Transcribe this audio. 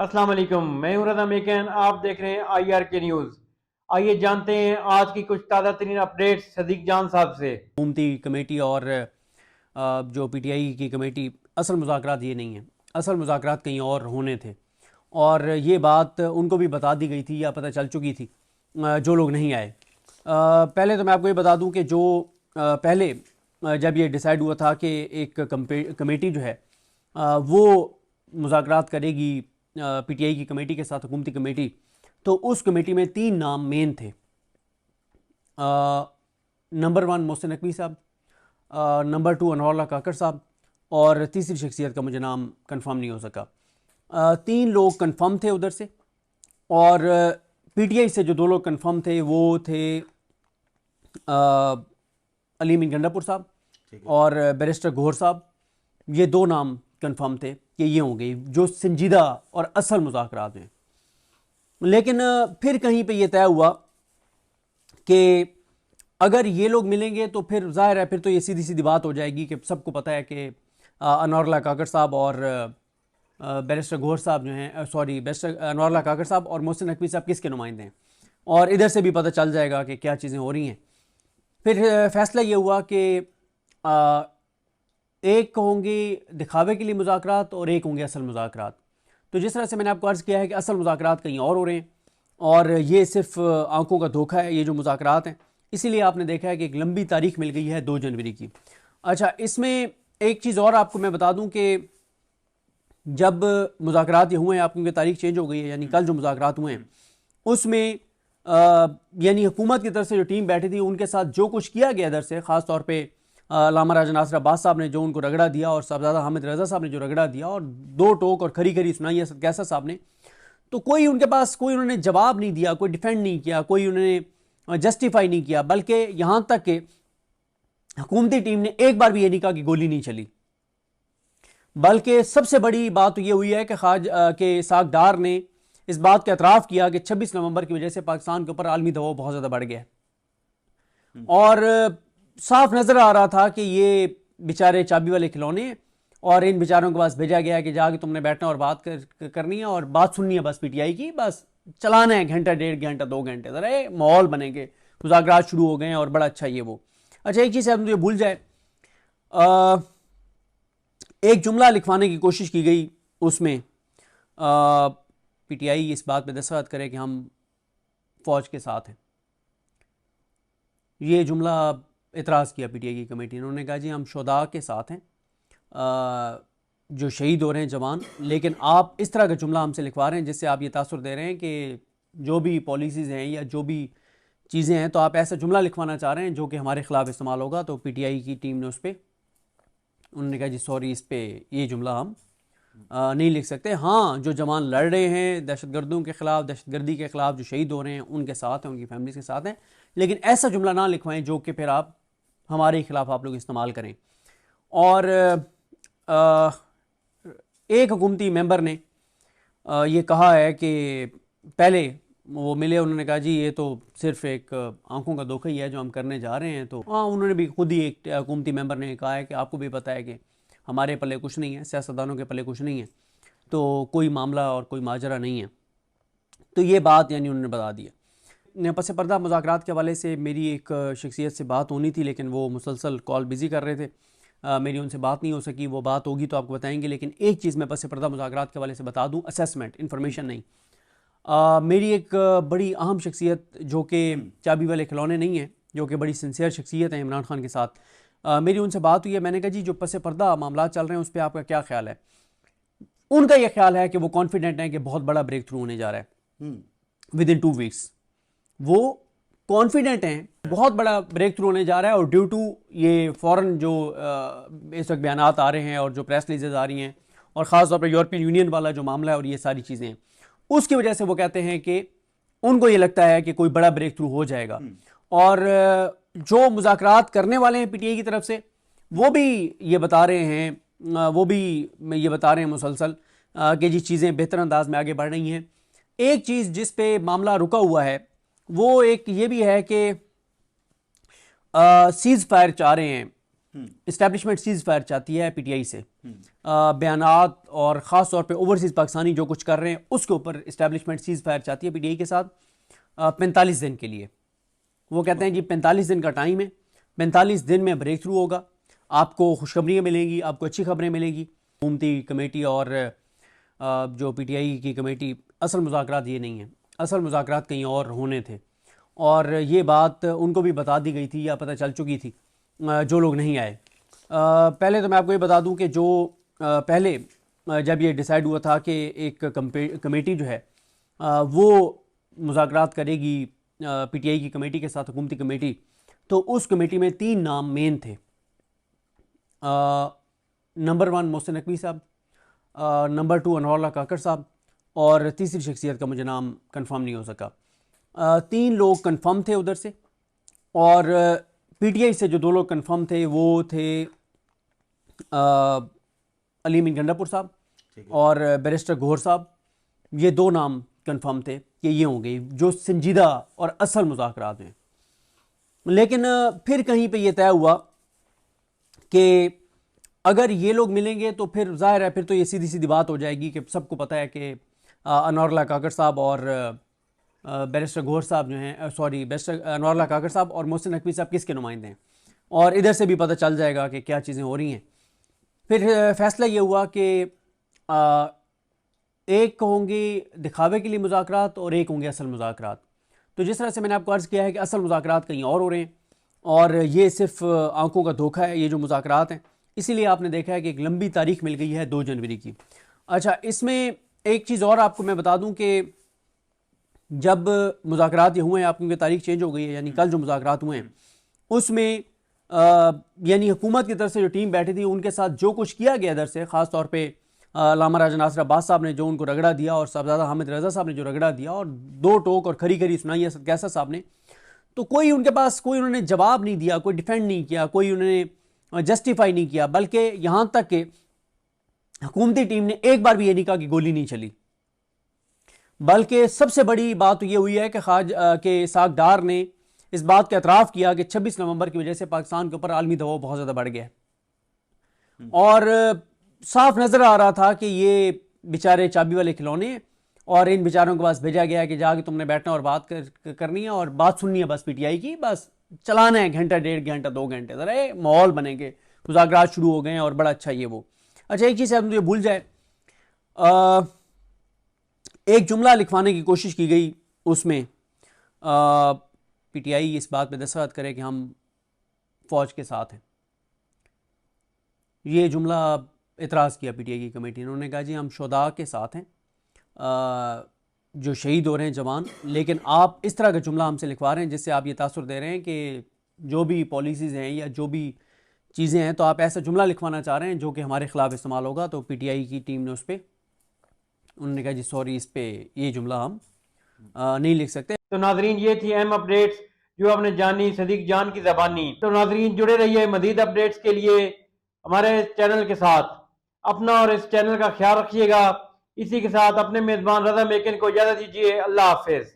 अस्सलाम वालेकुम, मैं हूं रज़ा मेकन। आप देख रहे हैं IR के न्यूज़। आइए जानते हैं आज की कुछ ताज़ा तरीन अपडेट्स सदीक जान साहब से। हुकूमती कमेटी और जो पीटीआई की कमेटी, असल मुज़ाकरात ये नहीं है। असल मुज़ाकरात कहीं और होने थे और ये बात उनको भी बता दी गई थी या पता चल चुकी थी, जो लोग नहीं आए। पहले तो मैं आपको ये बता दूं कि जो पहले जब ये डिसाइड हुआ था कि एक कमेटी जो है वो मुज़ाकरात करेगी पीटीआई की कमेटी के साथ, हुकूमती कमेटी, तो उस कमेटी में 3 नाम मेन थे। नंबर 1 मोहसिन नकवी साहब, नंबर 2 अनवरुल्लाह काकड़ साहब, और तीसरी शख्सियत का मुझे नाम कंफर्म नहीं हो सका। 3 लोग कंफर्म थे उधर से, और पीटीआई से जो 2 लोग कंफर्म थे वो थे अली मीन गंडापुर साहब और बैरिस्टर गौहर साहब। ये 2 नाम कंफर्म थे कि ये होंगे जो संजीदा और असल मुज़ाकरात हैं। लेकिन फिर कहीं पे ये तय हुआ कि अगर ये लोग मिलेंगे तो फिर जाहिर है, फिर तो ये सीधी सीधी बात हो जाएगी कि सबको पता है कि अनवरुल्लाह काकड़ साहब और बैरिस्टर गौहर साहब जो हैं, सॉरी, बैरिस्टर अनवरुल्लाह काकड़ साहब और मोहसिन नकवी साहब किसके नुमाइंदे हैं, और इधर से भी पता चल जाएगा कि क्या चीज़ें हो रही हैं। फिर फैसला ये हुआ कि एक होंगे दिखावे के लिए मुज़ाकरात और एक होंगे असल मुज़ाकरात। तो जिस तरह से मैंने आपको अर्ज़ किया है कि असल मुज़ाकरात कहीं और हो रहे हैं और ये सिर्फ आंखों का धोखा है ये जो मुज़ाकरात हैं। इसीलिए आपने देखा है कि एक लंबी तारीख मिल गई है 2 जनवरी की। अच्छा, इसमें एक चीज़ और आपको मैं बता दूं कि जब मुज़ाकरात ये हुए हैं, आपकी तारीख चेंज हो गई है, यानी कल जो मुज़ाकरात हुए हैं उसमें यानी हुकूमत की तरफ से जो टीम बैठी थी उनके साथ जो कुछ किया गया इधर से, ख़ास तौर पे लामा राजा नासिर अब्बास साहब ने जो उनको रगड़ा दिया और साहबजादा हामिद रज़ा साहब ने जो रगड़ा दिया और 2 टोक और खरी खरी सुनाई है कैसा साहब ने, तो कोई उनके पास कोई उन्होंने जवाब नहीं दिया, कोई डिफेंड नहीं किया, कोई उन्होंने जस्टिफाई नहीं किया, बल्कि यहाँ तक कि हुकूमती टीम ने एक बार भी ये नहीं कहा कि गोली नहीं चली। बल्कि सबसे बड़ी बात तो ये हुई है कि के सागदार ने इस बात का एतराफ़ किया कि 26 नवंबर की वजह से पाकिस्तान के ऊपर आलमी दबाव बहुत ज़्यादा बढ़ गया और साफ नज़र आ रहा था कि ये बेचारे चाबी वाले खिलौने हैं और इन बेचारों के पास भेजा गया है कि जाके तुमने बैठना और बात करनी है और बात सुननी है बस पीटीआई की, बस चलाना है घंटा 1.5 घंटा 2 घंटे, अरे माहौल बनेंगे, मुज़ाकरात शुरू हो गए हैं और बड़ा अच्छा ये वो। अच्छा, एक चीज़ है मुझे भूल जाए, एक जुमला लिखवाने की कोशिश की गई, उसमें पीटीआई इस बात पे दस्तखत करे कि हम फौज के साथ हैं। ये जुमला एतराज़ किया पीटीआई की कमेटी ने, उन्होंने कहा जी हम शुहदा के साथ हैं, जो शहीद हो रहे हैं जवान, लेकिन आप इस तरह का जुमला हमसे लिखवा रहे हैं जिससे आप ये तासुर दे रहे हैं कि जो भी पॉलिसीज़ हैं या जो भी चीज़ें हैं, तो आप ऐसा जुमला लिखवाना चाह रहे हैं जो कि हमारे ख़िलाफ़ इस्तेमाल होगा। तो पीटीआई की टीम ने उस पर, उन्होंने कहा जी सॉरी, इस पर ये जुमला हम नहीं लिख सकते। हाँ, जो जवान लड़ रहे हैं दहशतगर्दों के ख़िलाफ़, दहशतगर्दी के ख़िलाफ़, जो शहीद हो रहे हैं उनके साथ हैं, उनकी फैमिली के साथ हैं, लेकिन ऐसा जुमला ना लिखवाएं जो कि फिर आप हमारे ख़िलाफ़ आप लोग इस्तेमाल करें। और एक हुकूमती मेंबर ने ये कहा है कि पहले वो मिले, उन्होंने कहा जी ये तो सिर्फ एक आंखों का धोखा ही है जो हम करने जा रहे हैं। तो हाँ, उन्होंने भी खुद ही, एक हुकूमती मेंबर ने कहा है कि आपको भी पता है कि हमारे पल्ले कुछ नहीं है, सियासतदानों के पल्ले कुछ नहीं है, तो कोई मामला और कोई माजरा नहीं है। तो ये बात यानी उन्होंने बता दिया। पस पर्दा मुज़ाकरात के हवाले से मेरी एक शख्सियत से बात होनी थी, लेकिन वो मुसलसल कॉल बिज़ी कर रहे थे, मेरी उनसे बात नहीं हो सकी। वो बात होगी तो आपको बताएंगे। लेकिन एक चीज़ मैं पस पर्दा मुज़ाकरात के हवाले से बता दूँ, असेसमेंट, इन्फॉर्मेशन नहीं। मेरी एक बड़ी अहम शख्सियत जो कि चाबी वाले खिलौने नहीं है, जो कि बड़ी सिंसियर शख्सियत है इमरान खान के साथ, मेरी उनसे बात हुई है। मैंने कहा जी जो पस पर्दा मामला चल रहे हैं उस पर आपका क्या ख्याल है। उनका यह ख्याल है कि वो कॉन्फिडेंट है कि बहुत बड़ा ब्रेक थ्रू होने जा रहा है विद इन 2 वीक्स। वो कॉन्फिडेंट हैं बहुत बड़ा ब्रेक थ्रू होने जा रहा है, और ड्यू टू ये फ़ौरन जो इस वक्त बयानात आ रहे हैं और जो प्रेस रिलीजेज आ रही हैं, और ख़ास तौर पर यूरोपियन यूनियन वाला जो मामला है और ये सारी चीज़ें हैं, उसकी वजह से वो कहते हैं कि उनको ये लगता है कि कोई बड़ा ब्रेक थ्रू हो जाएगा। और जो मुज़ाकरात करने वाले हैं पीटीआई की तरफ से, वो भी ये बता रहे हैं, मुसलसल कि जी चीज़ें बेहतर अंदाज में आगे बढ़ रही हैं। एक चीज़ जिस पे मामला रुका हुआ है वो एक ये भी है कि सीज़ फायर चाह रहे हैं इस्टेब्लिशमेंट सीज फायर चाहती है पीटीआई से, बयानात और ख़ास तौर पे ओवरसीज़ पाकिस्तानी जो कुछ कर रहे हैं उसके ऊपर इस्टेब्लिशमेंट सीज फायर चाहती है पीटीआई के साथ 45 दिन के लिए। वो कहते हैं जी 45 दिन का टाइम है, 45 दिन में ब्रेक थ्रू होगा, आपको खुशखबरियाँ मिलेंगी, आपको अच्छी खबरें मिलेंगी। हुकूमती कमेटी और जो पीटीआई की कमेटी, असल मुज़ाकरात ये नहीं है, असल मुज़ाकरात कहीं और होने थे और ये बात उनको भी बता दी गई थी या पता चल चुकी थी जो लोग नहीं आए। पहले तो मैं आपको ये बता दूं कि जो पहले जब ये डिसाइड हुआ था कि एक कमेटी जो है वो मुज़ाकरात करेगी पीटीआई की कमेटी के साथ, हुकूमती कमेटी, तो उस कमेटी में 3 नाम मेन थे। नंबर 1 मोहसिन नकवी साहब, नंबर 2 अनवरुल्लाह काकड़ साहब और तीसरी शख्सियत का मुझे नाम कंफर्म नहीं हो सका। 3 लोग कंफर्म थे उधर से और पीटीआई से जो 2 लोग कंफर्म थे वो थे अली मीन गंडापुर साहब और बैरिस्टर गौहर साहब। ये 2 नाम कंफर्म थे कि ये होंगे जो संजीदा और असल मुज़ाकरात हैं। लेकिन फिर कहीं पे ये तय हुआ कि अगर ये लोग मिलेंगे तो फिर जाहिर है फिर तो ये सीधी सीधी बात हो जाएगी कि सबको पता है कि अनवरुल्लाह काकड़ साहब और बैरिस्टर गौहर साहब जो हैं, सॉरी बैरिस्टर अनवरुल्लाह काकड़ साहब और मोहसिन नकवी साहब किसके नुमाइंदे हैं, और इधर से भी पता चल जाएगा कि क्या चीज़ें हो रही हैं। फिर फैसला ये हुआ कि एक होंगे दिखावे के लिए मुज़ाकरात और एक होंगे असल मुज़ाकरात। तो जिस तरह से मैंने आपको अर्ज़ किया है कि असल मुज़ाकरात कहीं और हो रहे हैं और ये सिर्फ आंखों का धोखा है ये जो मुज़ाकरात हैं, इसीलिए आपने देखा है कि एक लंबी तारीख मिल गई है 2 जनवरी की। अच्छा, इसमें एक चीज़ और आपको मैं बता दूं कि जब मुज़ाकरात ये हुए हैं, आपकी तारीख चेंज हो गई है, यानी कल जो मुज़ाकरात हुए हैं उसमें यानी हुकूमत की तरफ से जो टीम बैठी थी उनके साथ जो कुछ किया गया इधर से, ख़ास तौर पे लामा राजा नासिर अब्बास साहब ने जो उनको रगड़ा दिया और साहबजादा हामिद रज़ा साहब ने जो रगड़ा दिया और 2 टोक और खरी खरी सुनाई असद कैसर साहब ने, तो कोई उनके पास कोई उन्होंने जवाब नहीं दिया, कोई डिफेंड नहीं किया, कोई उन्होंने जस्टिफाई नहीं किया, बल्कि यहाँ तक कि हुकूमती टीम ने एक बार भी ये नहीं कहा कि गोली नहीं चली। बल्कि सबसे बड़ी बात तो ये हुई है कि इसाक डार ने इस बात का एतराफ़ किया कि 26 नवंबर की वजह से पाकिस्तान के ऊपर आलमी दबाव बहुत ज़्यादा बढ़ गया और साफ नज़र आ रहा था कि ये बेचारे चाबी वाले खिलौने और इन बेचारों के पास भेजा गया कि जाके तुमने बैठना और बात करनी है और बात सुननी है बस पीटीआई की, बस चलाना है घंटा 1.5 घंटा 2 घंटे, अरे माहौल बनेंगे, मुज़ाकरात शुरू हो गए हैं और बड़ा अच्छा ये वो। अच्छा, एक चीज़ है मुझे भूल जाए, एक जुमला लिखवाने की कोशिश की गई, उसमें पीटीआई इस बात पे दस्तखत करे कि हम फ़ौज के साथ हैं। ये जुमला एतराज़ किया पीटीआई की कमेटी ने, उन्होंने कहा जी हम शुहदा के साथ हैं जो शहीद हो रहे हैं जवान, लेकिन आप इस तरह का जुमला हमसे लिखवा रहे हैं जिससे आप ये तासुर दे रहे हैं कि जो भी पॉलिसीज़ हैं या जो भी चीज़ें हैं तो आप ऐसा जुमला लिखवाना चाह रहे हैं जो कि हमारे ख़िलाफ़ इस्तेमाल होगा। तो पीटीआई की टीम ने उस पर उन्होंने कहा जी सॉरी, इस पर ये जुमला हम नहीं लिख सकते। तो नाजरीन, ये थी अहम अपडेट्स जो आपने जानी सदीक जान की ज़बानी। तो नाजरीन जुड़े रहिए मज़ीद अपडेट्स के लिए हमारे चैनल के साथ। अपना और इस चैनल का ख्याल रखिएगा। इसी के साथ अपने मेज़बान रज़ा मेकिन को इजाज़त दीजिए। अल्लाह हाफिज़।